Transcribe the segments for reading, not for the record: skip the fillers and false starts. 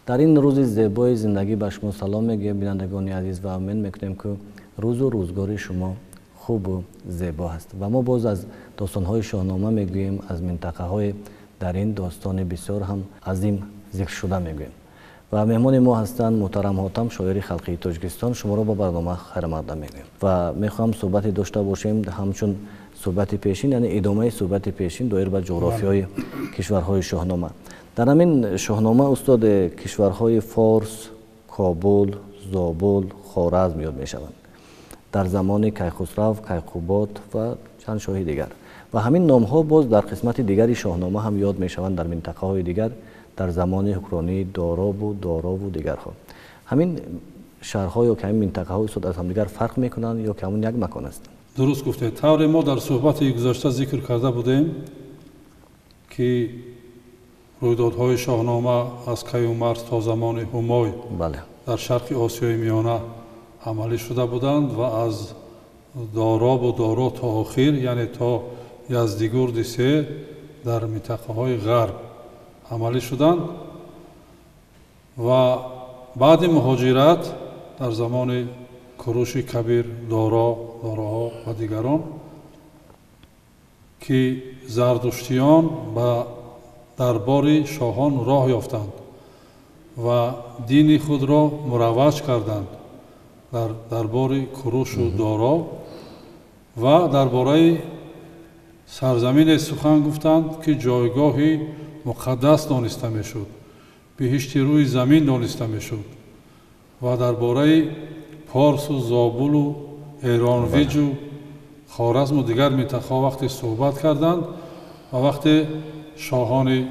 در این روز زیبای زندگی به شما سلام میگیم بینندگان عزیز و امید میکنیم که روز و روزگار شما خوب و زیبا است و ما باز از داستان‌های شاهنامه میگوییم، از منطقه‌های در این داستان بسیار هم عظیم ذکر شده میگوییم و مهمان ما هستند محترم حاتم، شاعر خلقی تاجیکستان. شما را با برنامه خیر مقدم میگویم و میخوام صحبتی داشته باشیم، همچون صحبت پیشین، یعنی ادامه صحبت پیشین دایر به جغرافیای کشورهای شاهنامه. در همین شاهنامه استاد کشورهای فارس، کابل، زابل، خوارزم یاد میشوند در زمان کیخسرو، کیقوباد و چند شاهی دیگر و همین نام ها باز در قسمت دیگری شاهنامه هم یاد میشوند در منطقه های دیگر در زمان حکمرانی داراب و دیگرها. همین شهرها یا که همین منطقه های استاد از هم دیگر فرق میکنند یا که همون یک مکان است؟ درست گفته. طور ما در صحبت گذشته ذکر کرده بودیم که رویدادهای شاهنامه از کیومرث تا زمان همای در شرق آسیای میانه عملی شده بودند و از داراب و دارا تا آخر، یعنی تا یزدگرد سه در منطقه های غرب عملی شدند و بعد مهاجرت در زمان کوروش کبیر، داراها و دیگران که زردشتیان به دربار شاهان راه یافتند و دین خود را مروج کردند در دربار کوروش و دارا و درباره سرزمین سخن گفتند که جایگاهی مقدس دانسته میشد، بهشت روی زمین دانسته میشد و درباره پارس و زابل و ایرانویج و خوارزم و دیگر منطقه وقتی صحبت کردند و وقتی شاهان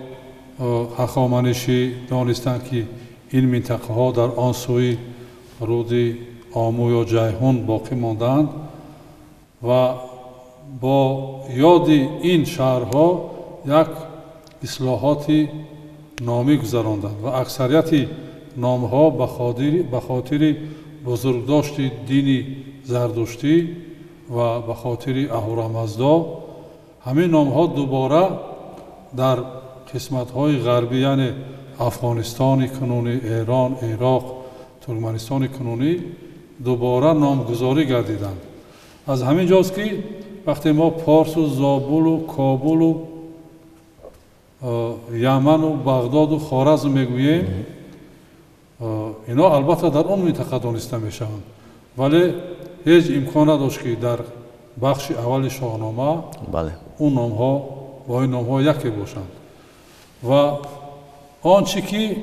هخامنشی دانستند که این منطقه ها در آن سوی رود آمو یا جیهون باقی ماندند و با یاد این شهرها یک اصلاحات نامی گذراندند و اکثریت نامها به خاطر بزرگداشت دین زردشتی و به خاطر اهورامزدا همین نامها دوباره در قسمت‌های غربی، یعنی افغانستان کنونی، ایران، عراق، ترکمنستان کنونی دوباره نامگذاری گردیدند. از همین جاست که وقتی ما پارس و زابل و کابل و یمن و بغداد و خوارزم میگوییم، اینا البته در اون منطقه دانسته میشوند ولی هیچ امکان نداشت که در بخش اول شاهنامه اون نامها با این نامها یکی باشند و آنچه که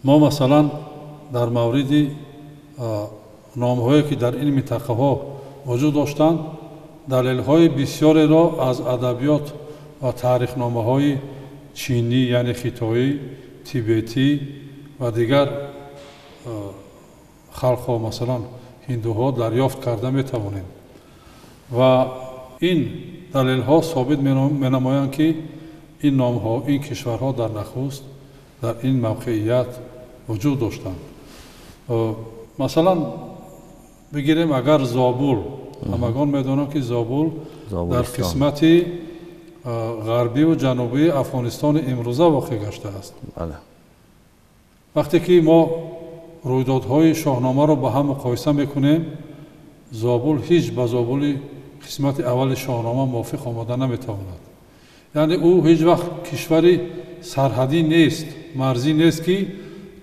ما مثلا در مورد نامهایی که در این منطقه ها وجود داشتند دلیل های بسیاری را از ادبیات و تاریخ نامه های چینی، یعنی خیتایی، تیبتی و دیگر خلق ها مثلا هندوها دریافت کرده می توانیم و این دلیل ها ثابت می نمایند که این نام ها، این کشورها در نخست در این موقعیت وجود داشتند. مثلا بگیریم اگر زابل، همگان میدانند که زابل در قسمت غربی و جنوبی افغانستان امروزه واقع گشته است. وقتی که ما رویدادهای شاهنامه را با هم مقایسه میکنیم، زابل هیچ به زابل قسمت اول شاهنامه موافق آمده نمیتواند. یعنی او هیچ وقت کشوری سرحدی نیست، مرزی نیست که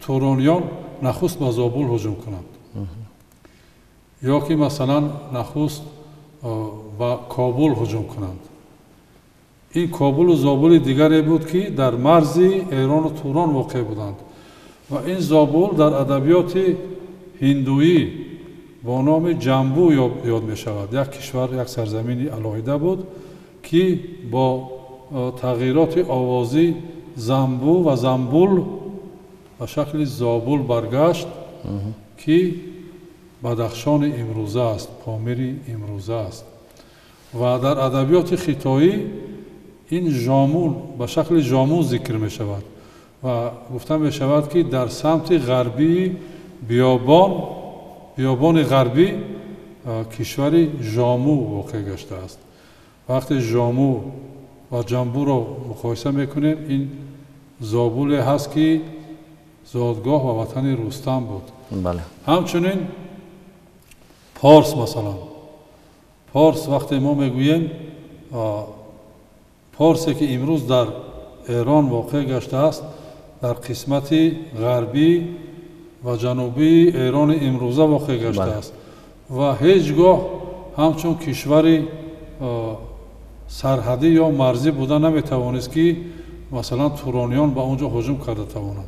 تورانیان نخست به زابل هجوم کنند یا که مثلا نخست به کابل هجوم کنند. این کابل و زابل دیگری بود که در مرز ایران و توران واقع بودند و این زابل در ادبیات هندویی با نام جنبو یاد می شود. یک کشور، یک سرزمین علاهیده بود که با تغییرات آوازی زنبو و زنبول به شکل زابل برگشت که بدخشان امروزه است، پامیر امروزه است و در ادبیات خیتایی این ژامون به شکل ژامون ذکر می شود و گفته می شود که در سمت غربی بیابان غربی کشور ژامو واقع گشته است. وقتی ژامو و جنبو را مقایسه میکنیم، این زابل هست که زادگاه و وطن رستم بود. بله. همچنین پارس مثلا، پارس وقتی ما میگوییم پارسی که امروز در ایران واقع گشته است، در قسمت غربی و جنوبی ایران امروزه واقع گشته است و هیچگاه همچون کشوری سرحدی یا مرزی بوده نمیتوانست که مثلا تورانیان به اونجا هجوم کرده توانند.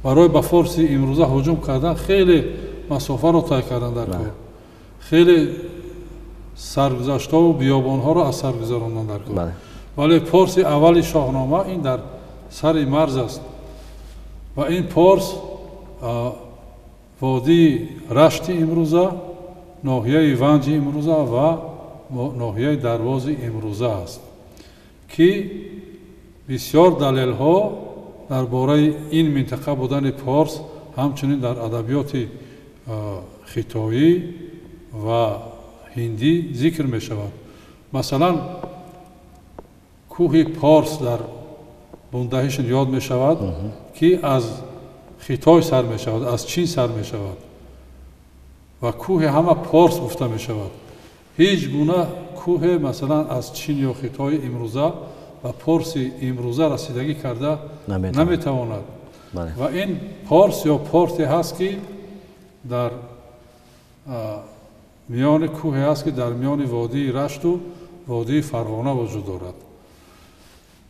برای به فارس امروزه هجوم کردن خیلی مسافه رو طی کردن در کار، خیلی سرگذشته و بیابانها رو از سر گذراندن در کار. ولی پارس اولی شاهنامه این در سر مرز است و این پارس وادی رشت امروزه، ناحیه ونج امروزه و ناحیه درواز امروزه است که بسیار دلیل ها درباره این منطقه بودن پارس همچنین در ادبیات خطایی و هندی ذکر می شود. مثلا کوه پارس در بوندهیشن یاد می شود که از خطای سر می شود، از چین سر می شود و کوه همه پارس گفته می شود. هیچ گونه کوه مثلا از چین یا خطای امروزه و پارس امروزه رسیدگی کرده نمی تواند. و این پارس یا پارتی هست که در میان کوه هست که در میان وادی رشت و وادی فرغانه وجود دارد.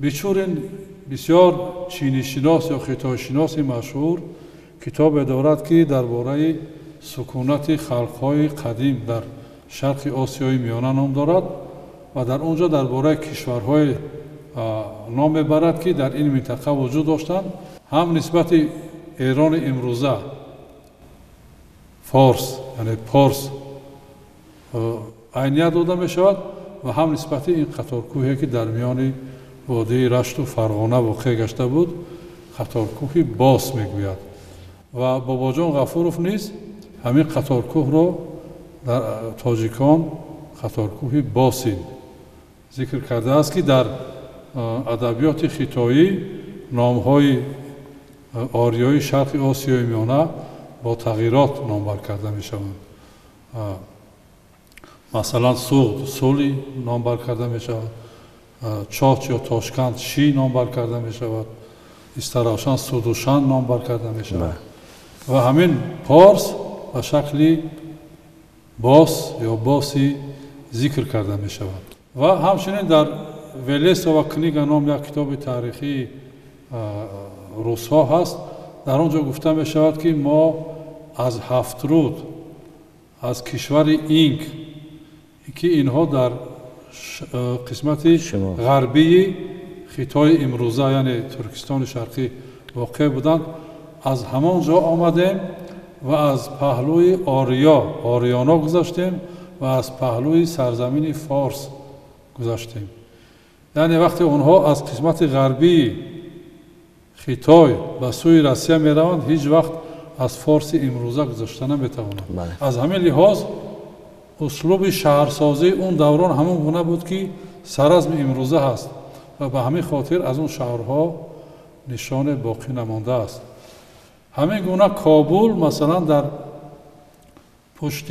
بیچورین بسیار چینی شناس یا خطای شناس مشهور کتاب دارد که درباره سکونت خلق‌های قدیم در شرق آسیای میانه نام دارد و در اونجا درباره کشورهای نام میبرد که در این منطقه وجود داشتند، هم نسبت ایران امروزه فارس یعنی پارس عینیت داده می شود و هم نسبت این قطارکوهی که در میان وادی رشت و فرغانه واقع گشته بود قطارکوه باس میگوید و بابا جان غفورов نیز همین قطارکوه رو در تاجیکان قطارکوه باسین ذکر کرده است که در ادبیات خطایی نامهای آریایی شرق آسیای میانه با تغییرات نامبر کرده می شوند. مثلا سوغد سولی نامبر کرده می شود، چاچ یا تاشکند شی نامبر کرده می شود، استراشان سودوشان نامبر کرده می شود و همین پارس به شکل باس یا باسی ذکر کرده می شود. و همچنین در ولسا و کنیگا نام یک کتاب تاریخی روس ها هست، در آنجا گفته می شود که ما از هفترود از کشور اینک که اینها در قسمت غربی خطای امروزه یعنی ترکستان شرقی واقع بودند، از همان جا آمدیم و از پهلوی آریانا گذاشتیم و از پهلوی سرزمین فارس گذاشتیم. یعنی وقتی اونها از قسمت غربی خطای به سوی روسیه می روند هیچ وقت از فارس امروزه گذاشته نمی توانند. از همین لحاظ اسلوب شهرسازی اون دوران همون گونه بود که سرزم امروزه هست و به همین خاطر از اون شهرها نشان باقی نمانده است. همین گونه کابل مثلا در پشت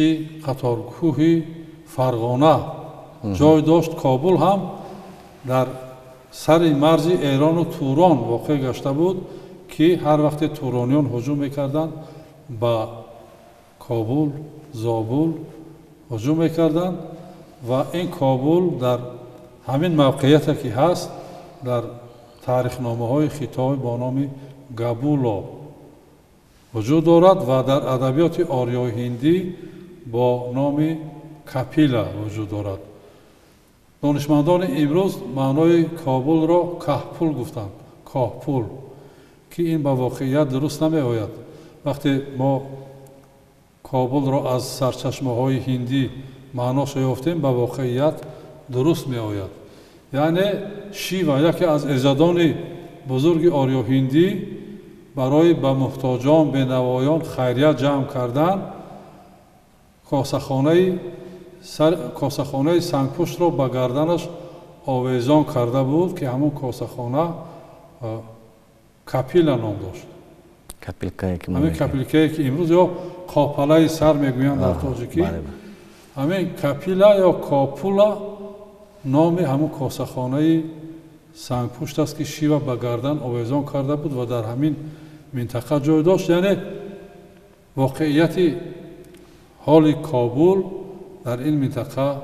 قطارکوه فرغانه جای داشت. کابل هم در سر مرز ایران و توران واقع گشته بود که هر وقت تورانیان هجوم میکردند به کابل زابل هجوم میکردند و این کابل در همین موقعیت که هست در تاریخنامه های خطای با نام گابولا وجود دارد و در ادبیات آریای هندی با نام کپیلا وجود دارد. دانشمندان امروز معنای کابل را کهپول گفتند، کهپول، که این به واقعیت درست نمی آید. وقتی ما کابل را از سرچشمه های هندی معناش یافتیم به واقعیت درست می آید. یعنی شیوا یکی از ایزدان بزرگ آریا هندی برای به محتاجان به نوایان خیریه جمع کردن کاسه‌خانه سنگپشت را به گردنش آویزان کرده بود که همون کاسه‌خانه کپیلا نام داشت. کپیلکایی که همین کپیلکایی که امروز یا قاپلای سر میگویند در تاجیکی، همین کپیلا یا کاپولا نام همون کاسه‌خانه سنگپوشت است که شیوا به گردن آویزان کرده بود و در همین منطقه جای داشت. یعنی واقعیت حال کابل در این منطقه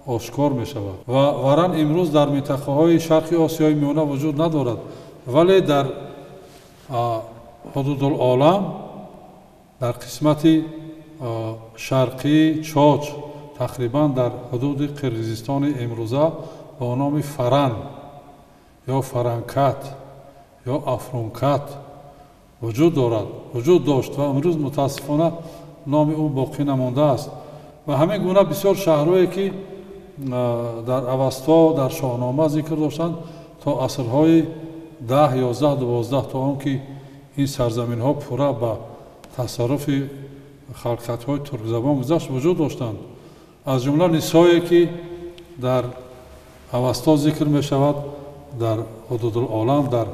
آشکار می شود و ورن امروز در منطقه های شرق آسیای میانه وجود ندارد، ولی در حدود العالم در قسمت شرقی چاچ تقریبا در حدود قرقیزستان امروزه با نام فرن یا فرنکت یا افرونکت وجود داشت و امروز متاسفانه نام او باقی نمانده است. و همین گونه بسیار شهرهایی که در اوستا در شاهنامه ذکر داشتند تا عصرهای 10 11 12 تا آن که این سرزمین ها پورا به تصرف خلقت های ترک زبان گذشت وجود داشتند. از جمله نسایی که در اوستا ذکر می شود در حدود العالم در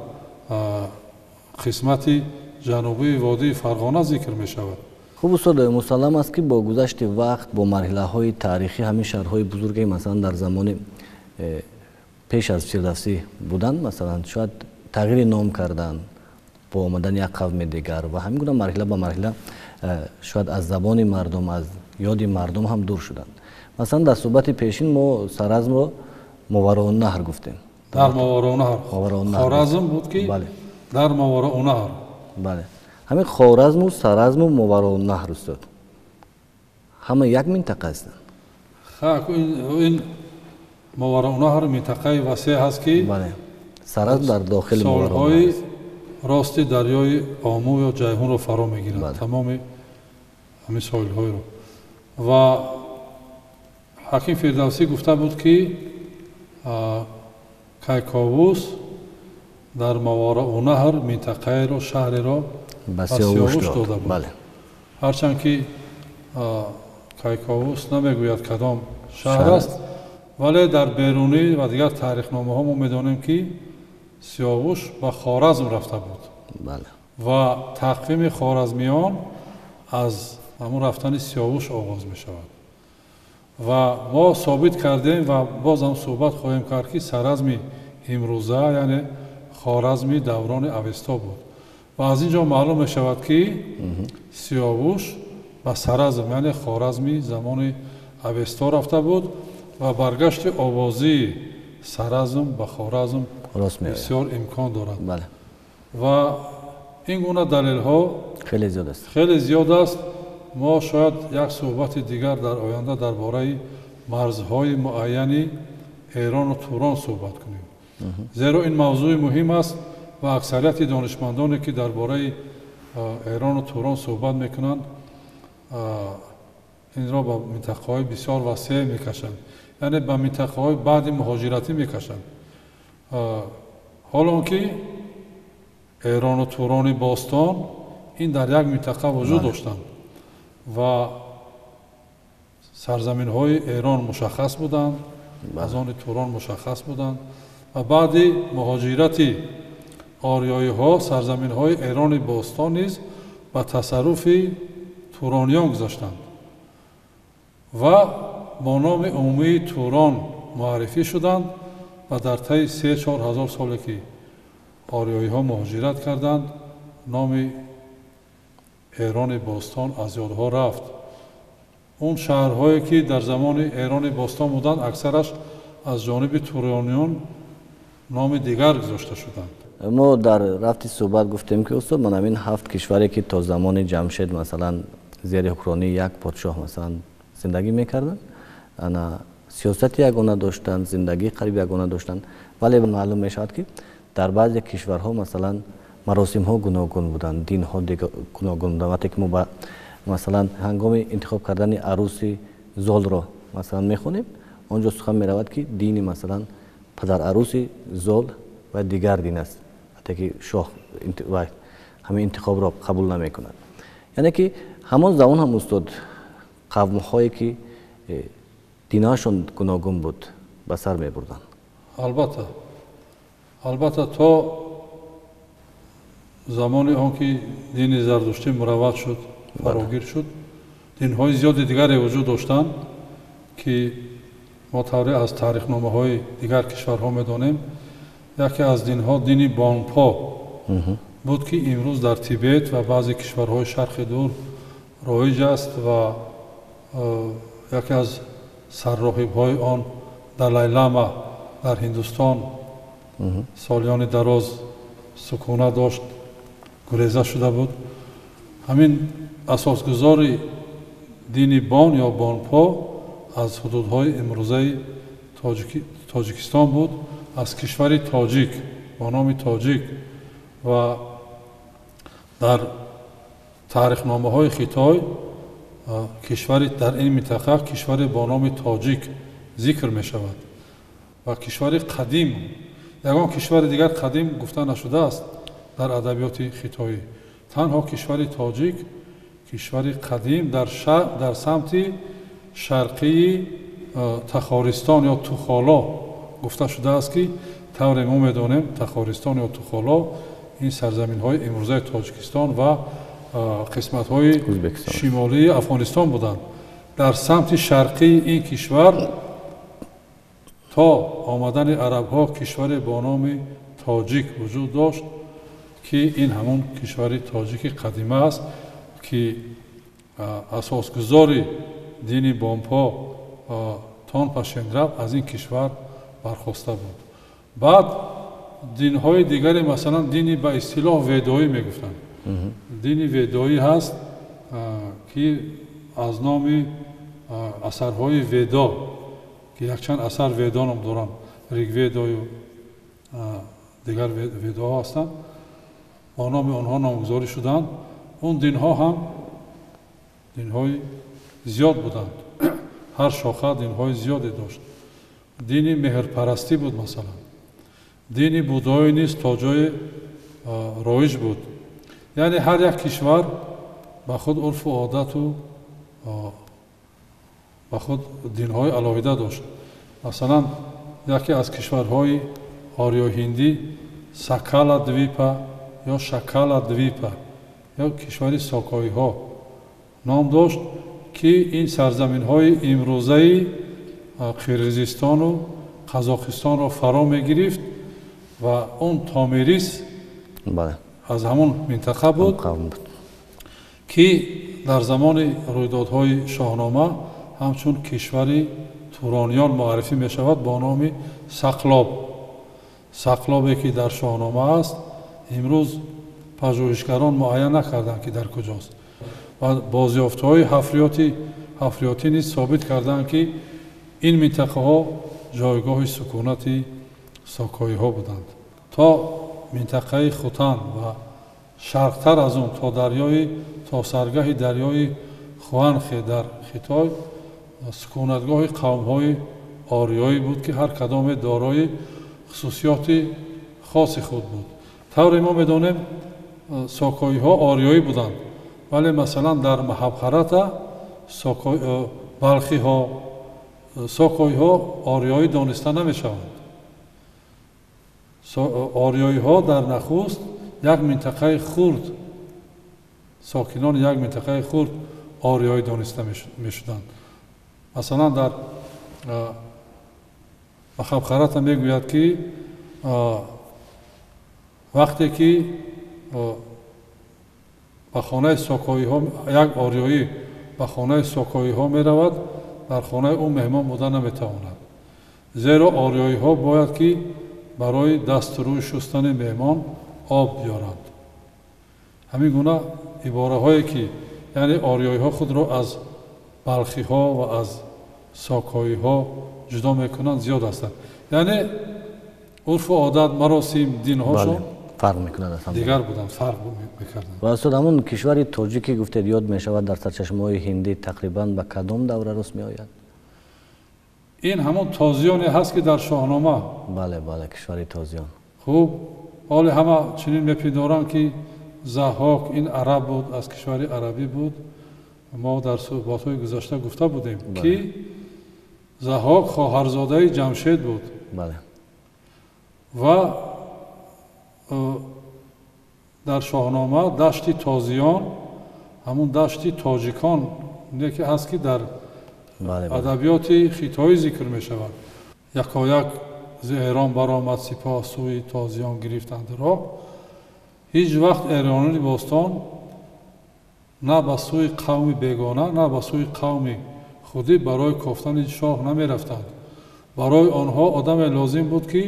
قسمت جنوبی وادی فرغانه ذکر می شود. خوب استاد، مسلم است که با گذشت وقت با مرحله های تاریخی همین شهرهای بزرگی مثلا در زمان پیش از فردوسی بودند، مثلا شاید تغییر نام کردند با آمدن یک قوم دیگر و همین گونه مرحله به مرحله شاید از زبان مردم از یاد مردم هم دور شدند. مثلا در صحبت پیشین ما سرازم رو ماوراءالنهر گفتیم. در ماوراءالنهر خوارزم بود که بله. در ماوراءالنهر بله، همین خوارزم و سرازم و ماوراءالنهر استاد همه یک منطقه هستند. این ماوراءالنهر منطقه وسیع هست که بله، سرازم در داخل ماوراءالنهر است. راستی دریای آمو یا جیهون رو فرا میگیرند. بله. تمام همین ساحل های رو. و حکیم فردوسی گفته بود که کیکاووس در ماوراءالنهر منطقه رو شهر را به سیاوش داده بود. بله. هرچند که کیکاووس نمیگوید کدام شهر است، ولی در بیرونی و دیگر تاریخنامه ها ما میدانیم که سیاوش به خوارزم رفته بود. بله. و تقویم خوارزمیان از همون رفتن سیاوش آغاز می شود و ما ثابت کردیم و باز هم صحبت خواهیم کرد که سرازم امروزه یعنی خوارزمی دوران اوستا بود و از اینجا معلوم می شود که سیاوش به سرازم یعنی خوارزمی زمان اوستا رفته بود و برگشت آوازی سرازم به خوارزم بسیار امکان دارد. بله. و این گونه دلیل ها خیلی زیاد است. ما شاید یک صحبت دیگر در آینده درباره مرزهای معین ایران و توران صحبت کنیم. زیرا این موضوع مهم است و اکثریت دانشمندانی که درباره ایران و توران صحبت میکنند این را به منطقه های بسیار وسیع میکشند، یعنی به منطقه های بعد مهاجرتی میکشند. حالا که ایران و توران باستان این در یک منطقه وجود داشتند و سرزمین های ایران مشخص بودند، از آن توران مشخص بودند و بعد مهاجرت آریایی ها سرزمین های ایران باستان نیز به تصرف تورانیان گذاشتند و با نام عمومی توران معرفی شدند و در طی 3-4 هزار سالی که آریایی ها مهاجرت کردند نام ایران باستان از یادها رفت. اون شهرهایی که در زمان ایران باستان بودند اکثرش از جانب تورانیان نام دیگر گذاشته شدند. ما در رفتی صحبت گفتیم که استاد من همین 7 کشوری که تا زمان جمشید مثلا زیر حکمرانی یک پادشاه مثلا زندگی میکردن، انا سیاست یگانه داشتند، زندگی قریب یگانه داشتند، ولی معلوم میشد که در بعضی کشورها مثلا مراسم ها گوناگون بودند، دین ها گوناگون بودند. وقتی که ما مثلا هنگام انتخاب کردن عروسی زال را مثلا میخونیم آنجا سخن میرود که دین مثلا پدر عروسی زال و دیگر دین است، حتی که شاه و همین انتخاب را قبول نمیکنند. یعنی که همان زمان هم استاد قوم هایی که دیناشون گوناگون بود به سر میبردند. البته تا замони он ки дини зардуштӣ муравваҷ шуд, фарогир шуд, динҳои зиёди дигаре вуҷуд доштанд ки мо тавре аз таърихномаҳои дигар кишварҳо медонем. яке аз динҳо дини бонпо буд ки имрӯз дар Тибет ва баъзе кишварҳои шарқи дур роиҷ аст ва яке аз сарроҳибҳои он Далай Лама дар Ҳиндустон солиёни дароз сукуна дошт, гуреза шуда буд. ҳамин асосгузори дини бон ё бонпо аз ҳудудҳои имрӯзаи Тоҷикистон буд, аз кишвари Тоҷик бо номи Тоҷик ва дар таърихномаҳои Хитой кишвари дар ин минтақа кишваре бо номи Тоҷик зикр мешавад ва кишвари қадим, ягон кишвари дигар қадим гуфта нашудааст дар адабиёти хитоӣ. танҳо кишвари Тоҷик кишвари қадим дар самти шарқии Тахористон ё Тухоло гуфта шудааст ки тавре мо медонем Тахористон ё Тухоло ин сарзаминҳои имрӯзаи Тоҷикистон ва қисматҳои шимолии Афғонистон буданд. дар самти шарқии ин кишвар то омадани арабҳо кишваре бо номи Тоҷик вуҷуд дошт ки ин ҳамон кишвари Тоҷики қадима аст ки асосгузори дини бонпо Тонпа Шендраб аз ин кишвар бархоста буд. баъд динҳои дигаре масалан дини ба истилоҳ ведоӣ мегуфтанд. дини ведоӣ ҳаст ки аз номи асарҳои ведо ки якчанд асар ведо ном доранд, Ригведою дигар ведоҳо ҳастанд, бо номи онҳо номгузорӣ шуданд. он динҳо ҳам динҳои зиёд буданд. ҳар шоха динҳои зиёде дошт. дини меҳрпарастӣ буд масалан. дини будоӣ низ то ҷое роиҷ буд. яъне ҳар як кишвар ба худ урфу одату ба худ динҳои алоҳида дошт. масалан яке аз кишварҳои орёҳиндӣ Сакала Двипа ё Шакала Двипа ё кишвари сокоиҳо ном дошт ки ин сарзаминҳои имрӯзаи Қирғизистону Қазоқистонро фаро мегирифт ва он Томирис аз ҳамон минтақа буд ки дар замони рӯйдодҳои шоҳнома ҳамчун кишвари турониён муаррифӣ мешавад бо номи Сақлоб. Сақлобе ки дар шоҳнома аст, имрӯз пажӯҳишгарон муайян накарданд ки дар куҷост. ва бозёфтаҳои ҳафриётӣ низ собит карданд ки ин минтақаҳо ҷойгоҳи сукунати сокоиҳо буданд. то минтақаи Хутан ва шарқтар аз он то саргаҳи дарёи Хуанхе дар Хитой сукунатгоҳи қавмҳои ориёӣ буд ки ҳар кадоме дорои хусусиёти хоси худ буд. тавре мо медонем сокоиҳо ориёӣ буданд, вале масалан дар Маҳабхарата балхиҳо сокоиҳо ориёӣ дониста намешаванд. ориёиҳо дар нахуст як минтақаи хурд, сокинони як минтақаи хурд ориёӣ дониста мешуданд. масалан дар Маҳабхарата мегӯяд ки вақте ки ба хонаи сокоиҳо як ориёӣ ба хонаи сокоиҳо меравад, дар хонаи ӯ меҳмон буда наметавонад. зеро ориёиҳо бояд ки барои дастурӯи шустани меҳмон об биёранд. ҳамин гуна ибораҳое ки яъне ориёиҳо худро аз балхиҳо ва аз сокоиҳо ҷудо мекунанд зиёд ҳастанд. яъне урфу одат, маросим, динҳошон фарқ мекунад дигар буданд, фарқ мекарданд. ва устод ҳамон кишвари Тоҷики гуфтед ёд мешавад дар сарчашмаҳои ҳиндӣ тақрибан ба кадом давра руст меояд? ин ҳамон тозиёне ҳаст ки дар шоҳнома. бале кишвари тозиён. хуб ҳоли ҳама чунин мепиндоранд ки Заҳок ин араб буд, аз кишвари арабӣ буд. мо дар суҳбатҳои гузашта гуфта будем ки Заҳок хоҳарзодаи Ҷамшед буд. ва дар шоҳнома дашти тозиён ҳамун дашти тоҷикон не ки ҳаст ки дар адабиёти хитоӣ зикр мешавад. Якояк зи Эрон баромад сипоҳ сӯи тозиён гирифтанд роҳ. ҳеҷ вақт эронони бостон на ба сӯи қавми бегона на ба сӯи қавми худӣ барои кофтани шоҳ намерафтанд. барои онҳо одаме лозим буд ки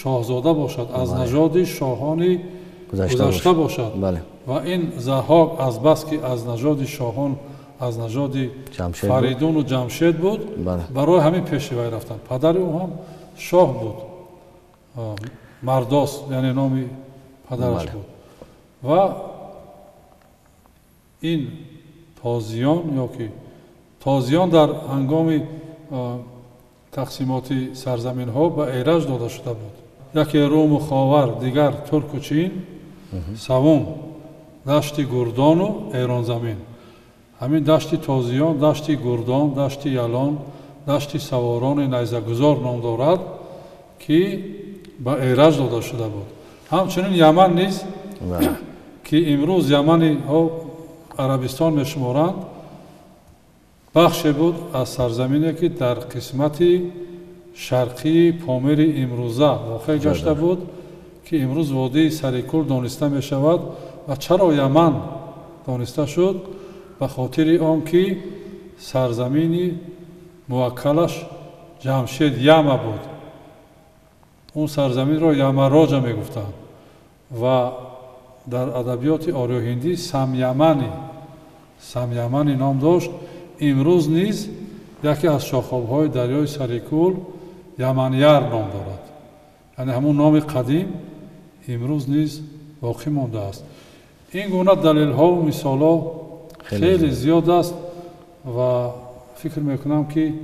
шоҳзода бошад, аз нажоди шоҳони гузашта бошад. ва ин Заҳок аз бас ки аз нажоди шоҳон, аз нажоди Фаридуну Ҷамшед буд, барои ҳамин пеши вай рафтанд. падари ӯ ҳам шоҳ буд, Мардос яъне номи падараш буд. ва ин тозиён ё ки тозиён дар ҳангоми тақсимоти сарзаминҳо ба эраж дода шуда буд. яке Руму Ховар, дигар Турку Чин, савум дашти Гурдону Эронзамин. ҳамин дашти тозиён, дашти Гурдон, дашти Ялон, дашти саворони найзагузор ном дорад, ки ба эраж дода шуда буд. ҳамчунин Яман низ ки имрӯз Яманиҳо Арабистон мешуморанд, бахше буд аз сарзамине ки дар қисмати шарқии Помири имрӯза воқеъ гашта буд, ки имрӯз водии Сарикул дониста мешавад. ва чаро Яман дониста шуд? ба хотири он ки сарзамини муваккалаш Ҷамшед Яма буд. он сарзаминро Ямароҷа мегуфтанд. ва дар адабиёти орёҳиндӣ Самямани ном дошт. имрӯз низ яке аз шохобҳои дарёи Сарикул Яманияр ном дорад. яъне ҳамун номи қадим имрӯз низ боқӣ мондааст. ин гуна далелҳову мисолҳо хеле зиёд аст ва фикр мекунам ки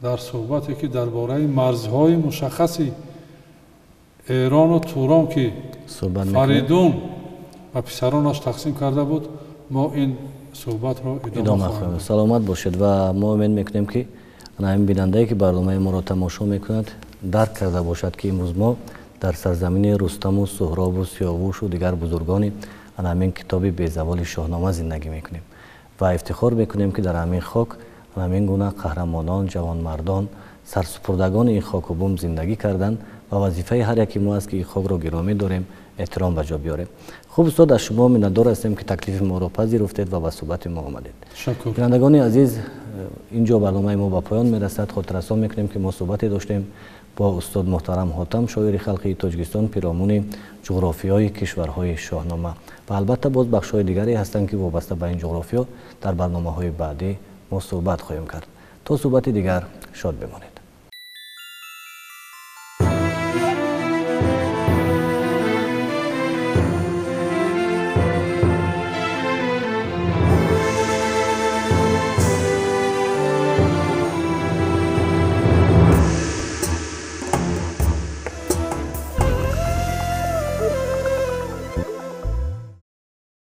дар суҳбате ки дар бораи марзҳои мушаххаси Эрону Турон ки Фаридун ва писаронаш тақсим карда буд, мо ин суҳбатро идома хоҳем. саломат бошед ва мо умед мекунем ки ҳамин бинандае ки барномаи моро тамошо мекунад дарк карда бошад ки имрӯз мо дар сарзамини Рустаму Суҳробу Сиёвушу дигар бузургони ҳамин китоби безаволи Шоҳнома зиндагӣ мекунем ва ифтихор мекунем ки дар ҳамин хок ҳамин гуна қаҳрамонон, ҷавонмардон, сарсупурдагони ин хоку бум зиндагӣ карданд ва вазифаи ҳар яки мо аст ки ин хокро гиромӣ дорем, эҳтиром ба ҷо биёрем. хуб устод, аз шумо миннатдор ҳастем ки таклифи моро пазируфтед ва ба суҳбати мо омадед. бинандагони азиз, инҷо барномаи мо ба поён мерасад. хотиррасон мекунем ки мо суҳбате доштем бо устод муҳтарам Ҳотам, шоири халқии Тоҷикистон, пиромуни ҷуғрофиёи кишварҳои Шоҳнома. ва албатта боз бахшҳои дигаре ҳастанд ки вобаста ба ин ҷуғрофиё дар барномаҳои баъдӣ мо суҳбат хоҳем кард. то суҳбати дигар шод бимонед.